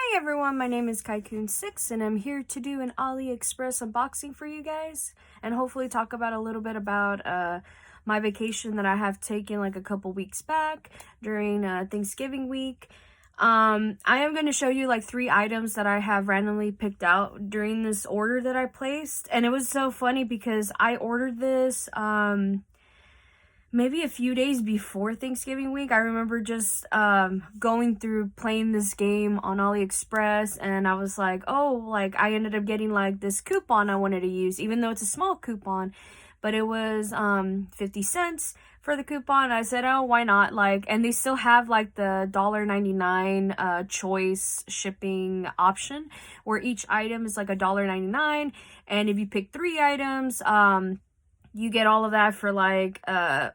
Hey everyone, my name is Kaikun6 and I'm here to do an AliExpress unboxing for you guys and hopefully talk about a little bit about my vacation that I have taken like a couple weeks back during Thanksgiving week. I am going to show you like 3 items that I have randomly picked out during this order that I placed, and it was so funny because I ordered this maybe a few days before Thanksgiving week. I remember just going through playing this game on AliExpress, and I was like, oh, like I ended up getting like this coupon I wanted to use, even though it's a small coupon, but it was 50 cents for the coupon. I said, oh, why not? Like, and they still have like the $1.99 choice shipping option where each item is like $1.99, and if you pick 3 items, you get all of that for like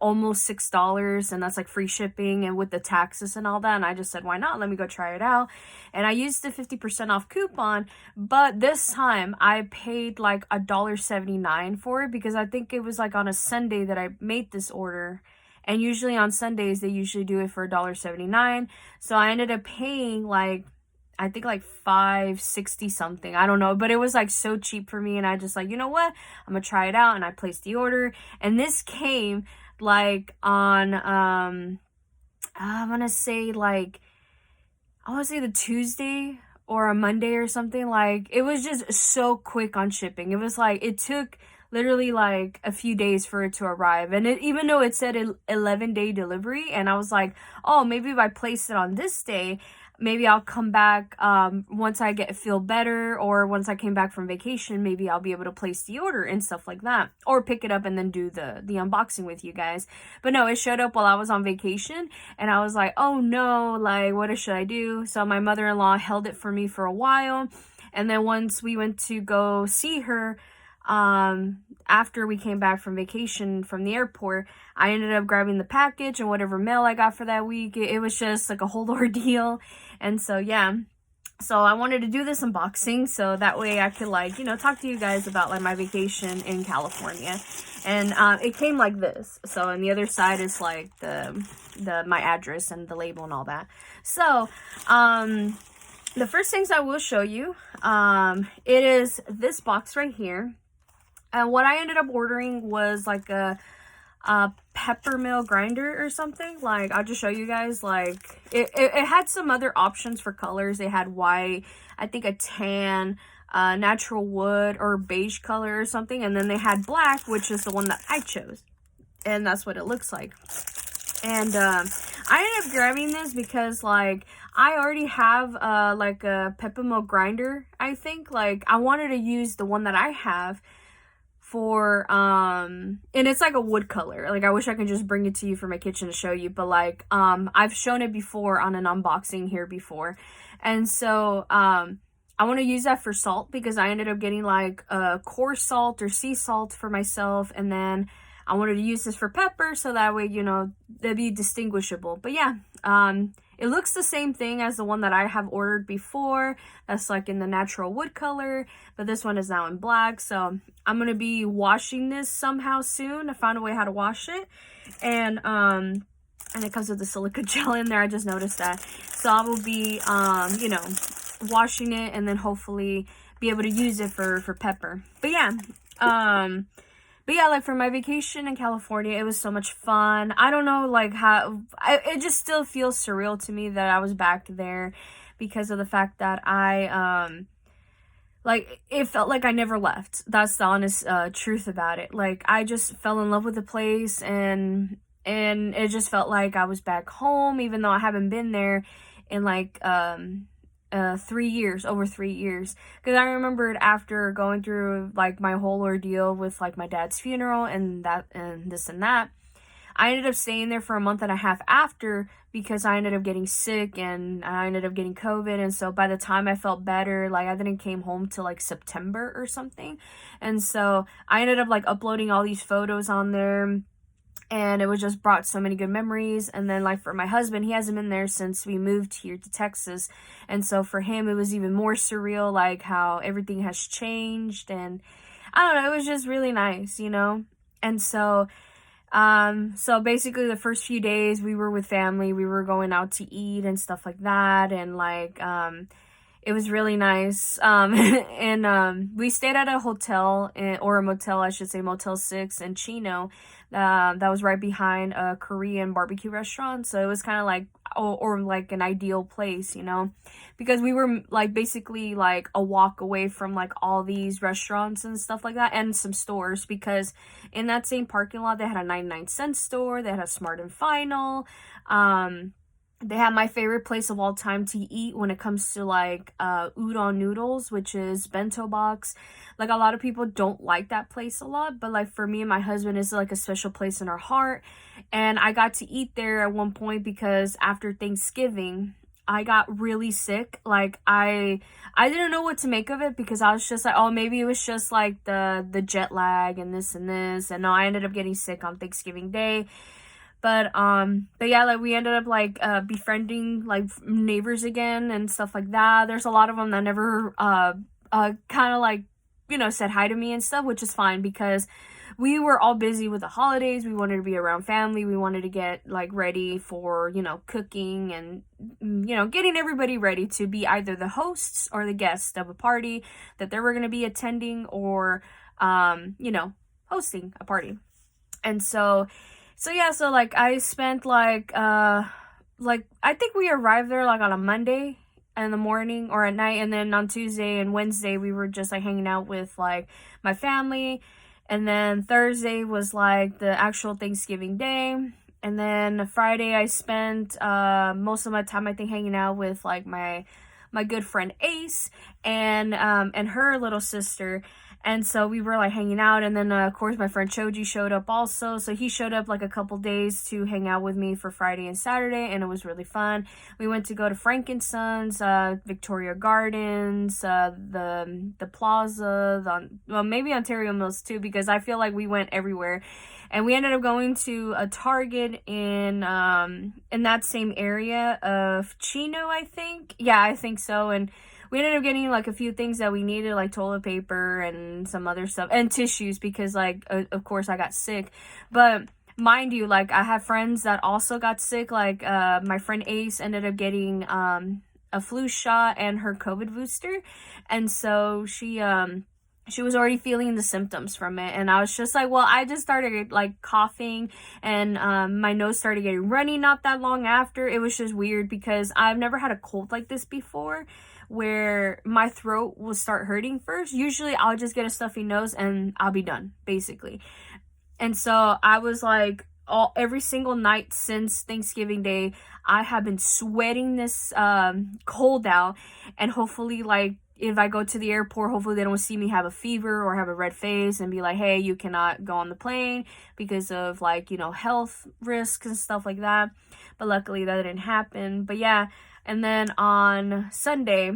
almost $6, and that's like free shipping and with the taxes and all that. And I just said, why not? Let me go try it out. And I used the 50% off coupon, but this time I paid like $1.79 for it because I think it was like on a Sunday that I made this order. And usually on Sundays they usually do it for $1.79. So I ended up paying like, I think like $5.60 something. I don't know, but it was like so cheap for me, and I just like, you know what? I'm gonna try it out, and I placed the order. And this came like on I wanna say the Tuesday or a Monday or something. Like, it was just so quick on shipping. It was like it took literally like a few days for it to arrive, and even though it said 11-day delivery, and I was like, oh, maybe if I place it on this day, maybe I'll come back once I feel better, or once I came back from vacation, maybe I'll be able to place the order and stuff like that, or pick it up and then do the unboxing with you guys. But no, it showed up while I was on vacation, and I was like, oh no, like what should I do? So my mother-in-law held it for me for a while, and then once we went to go see her, after we came back from vacation from the airport, I ended up grabbing the package and whatever mail I got for that week. It was just like a whole ordeal. And so yeah, so I wanted to do this unboxing so that way I could like, you know, talk to you guys about like my vacation in California. And it came like this. So on the other side is like my address and the label and all that. So the first things I will show you, it is this box right here. And what I ended up ordering was like a pepper mill grinder or something. Like, I'll just show you guys. Like, it had some other options for colors. They had white, I think a tan, natural wood, or beige color or something. And then they had black, which is the one that I chose. And that's what it looks like. And I ended up grabbing this because like I already have like a pepper mill grinder, I think. Like, I wanted to use the one that I have for and it's like a wood color. Like, I wish I could just bring it to you for my kitchen to show you, but like I've shown it before on an unboxing here before. And so I want to use that for salt because I ended up getting like coarse salt or sea salt for myself, and then I wanted to use this for pepper so that way, you know, they'd be distinguishable. But yeah, it looks the same thing as the one that I have ordered before. That's like in the natural wood color, but this one is now in black. So I'm going to be washing this somehow soon. I found a way how to wash it. And it comes with the silica gel in there. I just noticed that. So I will be, you know, washing it and then hopefully be able to use it for pepper. But yeah, like for my vacation in California, it was so much fun. I don't know, like how, it just still feels surreal to me that I was back there because of the fact that like, it felt like I never left. That's the honest truth about it. Like, I just fell in love with the place, and it just felt like I was back home, even though I haven't been there in like, 3 years, over 3 years. Because I remembered after going through like my whole ordeal with like my dad's funeral and that and this and that, I ended up staying there for a month and a half after because I ended up getting sick and I ended up getting COVID. And so by the time I felt better, like I didn't came home till like September or something. And so I ended up like uploading all these photos on there, and it was just brought so many good memories. And then like for my husband, he hasn't been there since we moved here to Texas. And so for him, it was even more surreal, like how everything has changed. And I don't know, it was just really nice, you know? And so, so basically the first few days we were with family, we were going out to eat and stuff like that. And like, It was really nice. And we stayed at a hotel or a motel, I should say, Motel 6 in Chino. That was right behind a Korean barbecue restaurant. So it was kind of like, or like an ideal place, you know, because we were like basically like a walk away from like all these restaurants and stuff like that, and some stores, because in that same parking lot, they had a 99-cent store, they had a Smart and Final. They have my favorite place of all time to eat when it comes to like udon noodles, which is bento box. Like a lot of people don't like that place a lot, but like for me and my husband, it's like a special place in our heart. And I got to eat there at one point because after Thanksgiving, I got really sick. Like I didn't know what to make of it, because I was just like, oh, maybe it was just like the jet lag and this and this. And no, I ended up getting sick on Thanksgiving Day. But yeah, like we ended up like befriending like neighbors again and stuff like that. There's a lot of them that never kind of like, you know, said hi to me and stuff, which is fine, because we were all busy with the holidays. We wanted to be around family. We wanted to get like ready for, you know, cooking and, you know, getting everybody ready to be either the hosts or the guests of a party that they were going to be attending, or you know, hosting a party. And so yeah, so like I spent like I think we arrived there like on a Monday in the morning or at night, and then on Tuesday and Wednesday we were just like hanging out with like my family, and then Thursday was like the actual Thanksgiving Day, and then Friday I spent most of my time, I think, hanging out with like my good friend Ace and her little sister. And so we were like hanging out, and then of course my friend Choji showed up also. So he showed up like a couple days to hang out with me for Friday and Saturday, and it was really fun. We went to go to Frankinson's, Victoria Gardens, the Plaza, well, maybe Ontario Mills too, because I feel like we went everywhere. And we ended up going to a Target in that same area of Chino, I think. Yeah, I think so. And we ended up getting like a few things that we needed, like toilet paper and some other stuff, and tissues, because like of course I got sick. But mind you, like I have friends that also got sick. Like my friend Ace ended up getting a flu shot and her COVID booster, and so she was already feeling the symptoms from it. And I was just like, well, I just started like coughing, and my nose started getting runny not that long after. It was just weird, because I've never had a cold like this before, where my throat will start hurting first. Usually I'll just get a stuffy nose and I'll be done, basically. And so I was like, every single night since Thanksgiving Day, I have been sweating this cold out. And hopefully, like, if I go to the airport, hopefully they don't see me have a fever or have a red face and be like, hey, you cannot go on the plane because of, like, you know, health risks and stuff like that. But luckily that didn't happen. But yeah. And then on Sunday,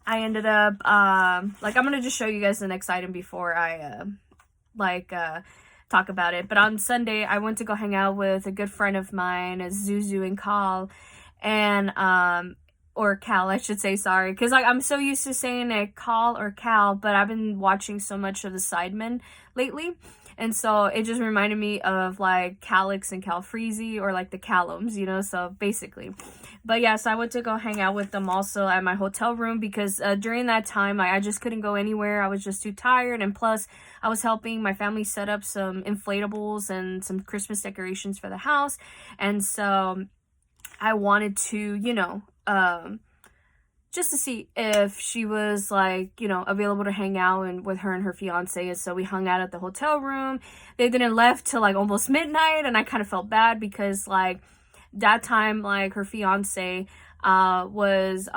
I ended up, like, I'm going to just show you guys the next item before I, talk about it. But on Sunday, I went to go hang out with a good friend of mine, Zuzu and Cal, and, or Cal, I should say, sorry. Because, like, I'm so used to saying it Cal or Cal, but I've been watching so much of the Sidemen lately. And so it just reminded me of like Calix and Calfreezy, or like the Callums, you know, so basically. But yeah, so I went to go hang out with them also at my hotel room, because during that time, I just couldn't go anywhere. I was just too tired. And plus, I was helping my family set up some inflatables and some Christmas decorations for the house. And so I wanted to, you know, just to see if she was like, you know, available to hang out and with her and her fiance. And so we hung out at the hotel room. They didn't left till like almost midnight, and I kind of felt bad, because like that time, like her fiance was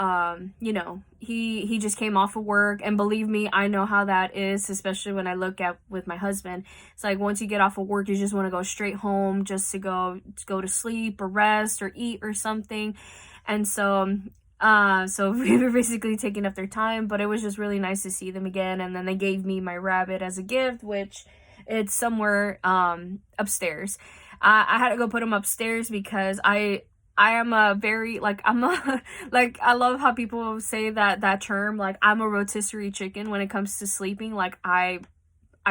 you know, he just came off of work, and believe me, I know how that is, especially when I look at with my husband. It's like once you get off of work, you just want to go straight home just to go to sleep or rest or eat or something. And so we were basically taking up their time, but it was just really nice to see them again. And then they gave me my rabbit as a gift, which it's somewhere upstairs. I had to go put him upstairs because I am a very, like, I'm a, like, I love how people say that term, like, I'm a rotisserie chicken when it comes to sleeping. Like, I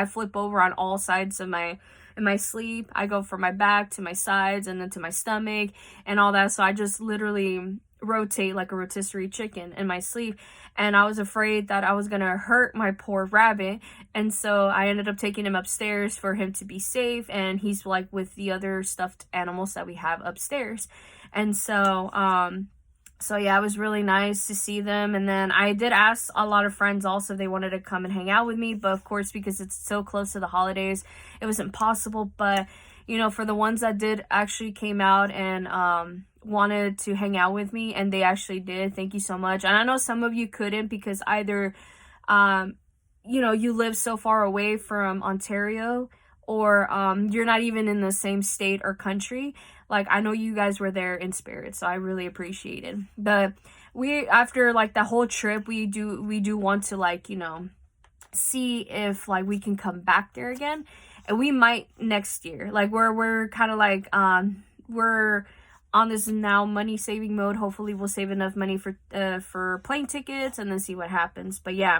flip over on all sides of my sleep. I go from my back to my sides and then to my stomach and all that. So I just literally rotate like a rotisserie chicken in my sleeve, and I was afraid that I was gonna hurt my poor rabbit, and so I ended up taking him upstairs for him to be safe, and he's like with the other stuffed animals that we have upstairs. And so yeah, it was really nice to see them. And then I did ask a lot of friends also if they wanted to come and hang out with me, but of course, because it's so close to the holidays, it was impossible. But you know, for the ones that did actually came out and wanted to hang out with me, and they actually did, thank you so much. And I know some of you couldn't because either you know, you live so far away from Ontario, or you're not even in the same state or country. Like, I know you guys were there in spirit, so I really appreciate it. But we, after like the whole trip, we do want to, like, you know, see if like we can come back there again, and we might next year. Like, we're kind of like we're on this now money saving mode. Hopefully we'll save enough money for plane tickets and then see what happens. But yeah,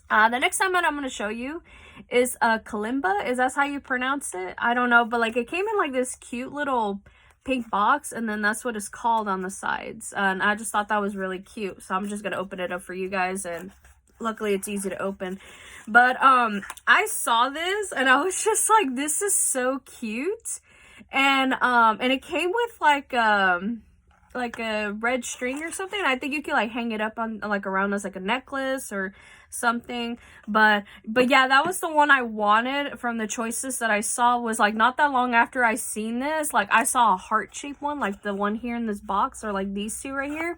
the next time that I'm going to show you is Kalimba. Is that how you pronounce it? I don't know, but like it came in like this cute little pink box, and then that's what it's called on the sides. And I just thought that was really cute, so I'm just going to open it up for you guys, and luckily it's easy to open. But I saw this and I was just like, this is so cute. And it came with like a red string or something. I think you could like hang it up on like around as like a necklace or something. But yeah, that was the one I wanted from the choices that I saw. Was like not that long after I seen this, like I saw a heart-shaped one, like the one here in this box, or like these two right here,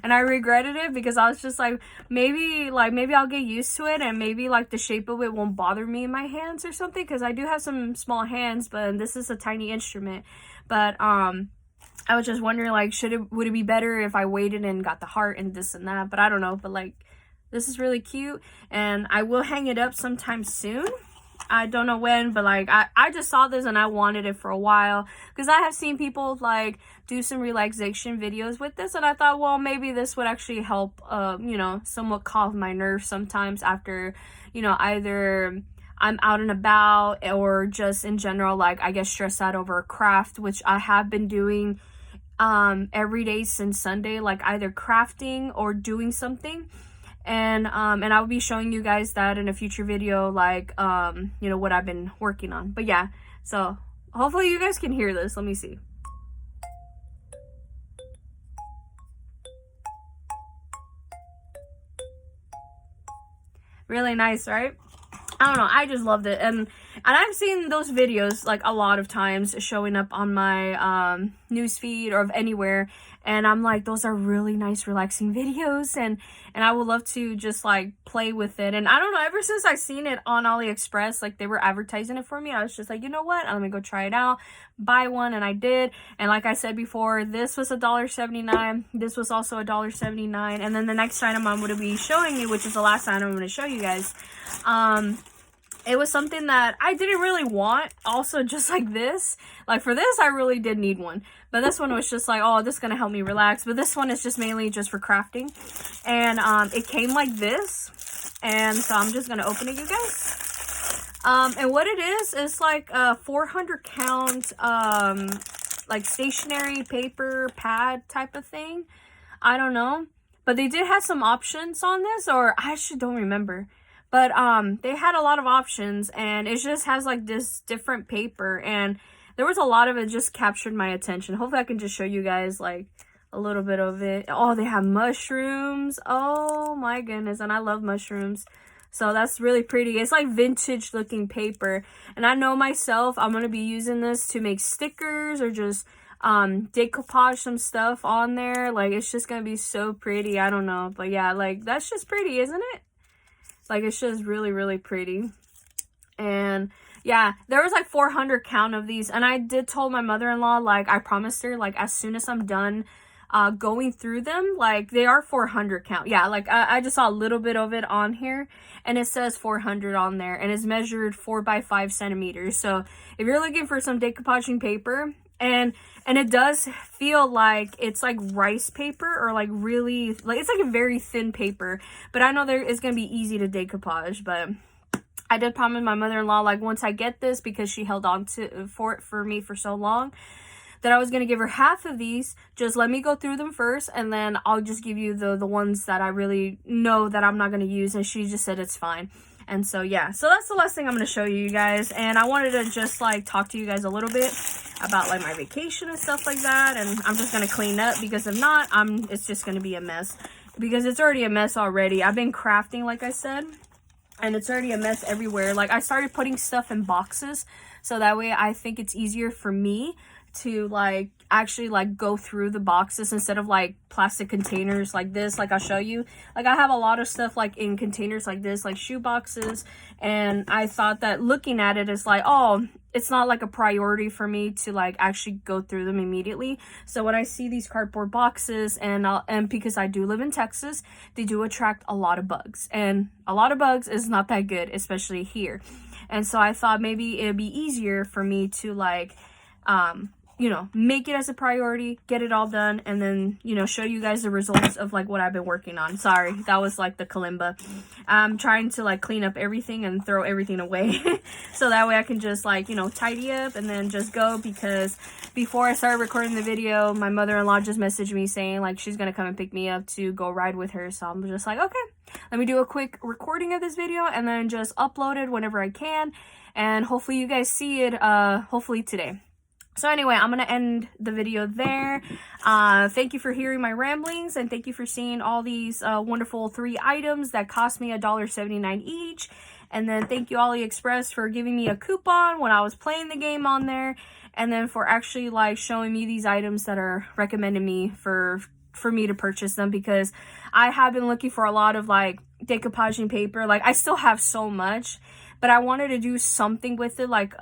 and I regretted it because I was just like, maybe I'll get used to it, and maybe like the shape of it won't bother me in my hands or something, because I do have some small hands, but this is a tiny instrument. But I was just wondering, like, would it be better if I waited and got the heart and this and that? But I don't know. But like, this is really cute, and I will hang it up sometime soon. I don't know when, but like I just saw this and I wanted it for a while, because I have seen people like do some relaxation videos with this, and I thought, well, maybe this would actually help you know, somewhat calm my nerves sometimes after, you know, either I'm out and about or just in general, like I get stressed out over a craft, which I have been doing every day since Sunday, like either crafting or doing something. And I'll be showing you guys that in a future video, like you know, what I've been working on. But yeah, so hopefully you guys can hear this. Let me see. Really nice, right? I don't know, I just loved it. And I've seen those videos like a lot of times showing up on my newsfeed or of anywhere, and I'm like, those are really nice relaxing videos, and I would love to just like play with it. And I don't know, ever since I seen it on AliExpress, like they were advertising it for me, I was just like, you know what, let me go try it out, buy one. And I did. And like I said before, this was $1.79. This was also $1.79. And then the next item I'm going to be showing you, which is the last item I'm going to show you guys, it was something that I didn't really want, also, just like this. Like for this, I really did need one. But this one was just like, oh, this is going to help me relax. But this one is just mainly just for crafting. And it came like this. And so I'm just going to open it, you guys. And what it is like a 400 count, like stationery paper pad type of thing. I don't know. But they did have some options on this, or I actually don't remember. But they had a lot of options, and it just has like this different paper, and there was a lot of it just captured my attention. Hopefully I can just show you guys like a little bit of it. Oh, they have mushrooms. Oh my goodness, and I love mushrooms. So that's really pretty. It's like vintage looking paper, and I know myself, I'm going to be using this to make stickers or just decoupage some stuff on there. Like, it's just going to be so pretty. I don't know, but yeah, like that's just pretty, isn't it? Like, it's just really, really pretty. And yeah, there was like 400 count of these. And I did told my mother-in-law, like, I promised her, like, as soon as I'm done going through them, like, they are 400 count. Yeah, like, I just saw a little bit of it on here. And it says 400 on there. And it's measured 4 by 5 centimeters. So if you're looking for some decoupaging paper, and it does feel like it's like rice paper, or like really, like it's like a very thin paper, but I know it's gonna be easy to decoupage. But I did promise my mother-in-law, like, once I get this, because she held on to for me for so long, that I was going to give her half of these. Just let me go through them first, and then I'll just give you the ones that I really know that I'm not going to use. And she just said it's fine. And so, yeah. So that's the last thing I'm going to show you guys. And I wanted to just, like, talk to you guys a little bit about, like, my vacation and stuff like that. And I'm just going to clean up, because if not, it's just going to be a mess. Because it's already a mess already. I've been crafting, like I said, and it's already a mess everywhere. Like, I started putting stuff in boxes, so that way I think it's easier for me to, like, actually, like, go through the boxes instead of, like, plastic containers like this. Like, I'll show you. Like, I have a lot of stuff, like, in containers like this, like shoe boxes, and I thought that looking at it is like, oh, it's not, like, a priority for me to, like, actually go through them immediately. So when I see these cardboard boxes, and because I do live in Texas, they do attract a lot of bugs, and a lot of bugs is not that good, especially here. And so I thought maybe it'd be easier for me to, like, you know, make it as a priority, get it all done, and then, you know, show you guys the results of, like, what I've been working on. Sorry, that was, like, the Kalimba. I'm trying to, like, clean up everything and throw everything away. So that way I can just, like, you know, tidy up and then just go, because before I started recording the video, my mother-in-law just messaged me saying, like, she's gonna come and pick me up to go ride with her. So I'm just like, okay, let me do a quick recording of this video and then just upload it whenever I can. And hopefully you guys see it, hopefully today. So anyway, I'm going to end the video there. Thank you for hearing my ramblings, and thank you for seeing all these wonderful 3 items that cost me $1.79 each. And then thank you AliExpress for giving me a coupon when I was playing the game on there, and then for actually, like, showing me these items that are recommended me for me to purchase them, because I have been looking for a lot of, like, decoupaging paper. Like, I still have so much, but I wanted to do something with it, like,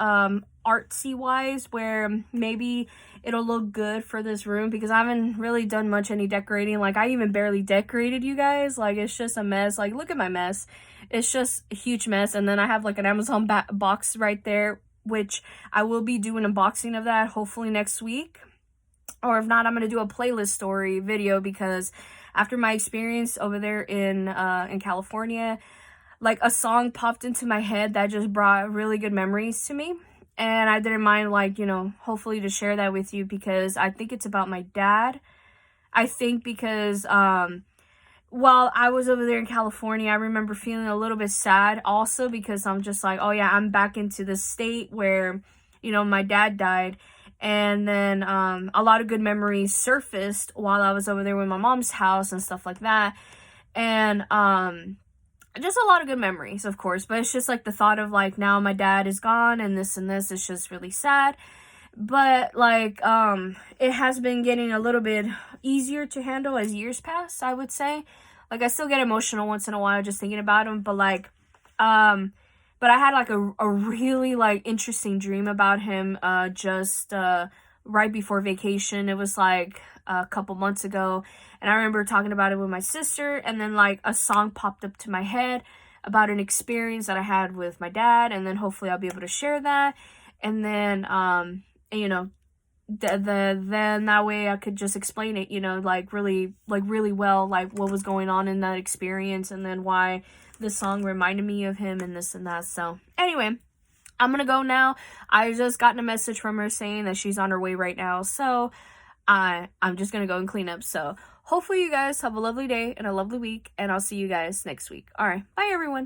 artsy wise, where maybe it'll look good for this room, because I haven't really done much any decorating. Like, I even barely decorated, you guys. Like, it's just a mess. Like, look at my mess. It's just a huge mess. And then I have, like, an Amazon box right there, which I will be doing an unboxing of that hopefully next week. Or if not, I'm going to do a playlist story video, because after my experience over there in California, like, a song popped into my head that just brought really good memories to me. And I didn't mind, like, you know, hopefully to share that with you, because I think it's about my dad. I think because while I was over there in California, I remember feeling a little bit sad also, because I'm just like, oh yeah, I'm back into the state where, you know, my dad died. And then a lot of good memories surfaced while I was over there with my mom's house and stuff like that. And just a lot of good memories, of course, but it's just, like, the thought of, like, now my dad is gone and this is just really sad. But, like, it has been getting a little bit easier to handle as years pass, I would say. Like, I still get emotional once in a while just thinking about him, but, like, but I had, like, a really, like, interesting dream about him just right before vacation. It was, like, a couple months ago, and I remember talking about it with my sister, and then, like, a song popped up to my head about an experience that I had with my dad, and then hopefully I'll be able to share that. And then you know, then that way I could just explain it, you know, like, really well, like, what was going on in that experience, and then why this song reminded me of him and this and that. So anyway, I'm gonna go now. I just gotten a message from her saying that she's on her way right now, so I'm just gonna go and clean up. So hopefully you guys have a lovely day and a lovely week, and I'll see you guys next week. All right, bye everyone.